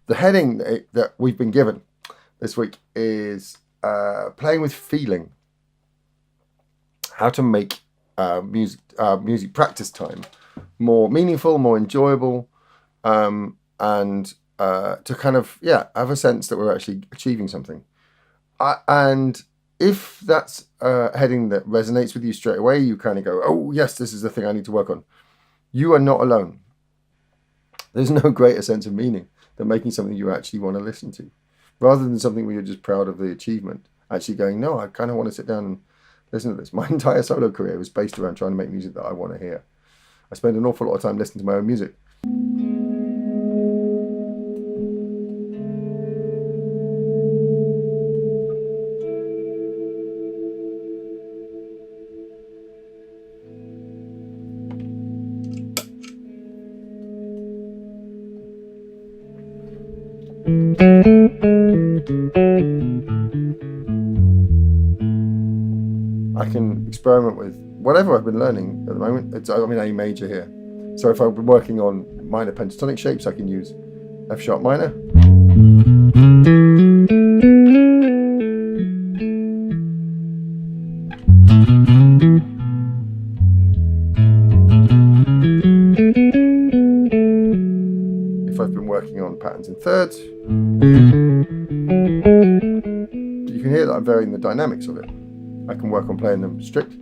The heading that we've been given this week is playing with feeling. How to make music practice time more meaningful, more enjoyable, and to kind of have a sense that we're actually achieving something. And if that's a heading that resonates with you straight away, you kind of go, oh yes, this is the thing I need to work on. You are not alone. There's no greater sense of meaning than making something you actually want to listen to, rather than something where you're just proud of the achievement. Actually going, no, I kind of want to sit down and listen to this. My entire solo career was based around trying to make music that I want to hear. I spend an awful lot of time listening to my own music. I can experiment with whatever I've been learning at the moment. I'm in A major here. So if I've been working on minor pentatonic shapes, I can use F sharp minor. If I've been working on patterns in thirds, you can hear that I'm varying the dynamics of it. I can work on playing them strict.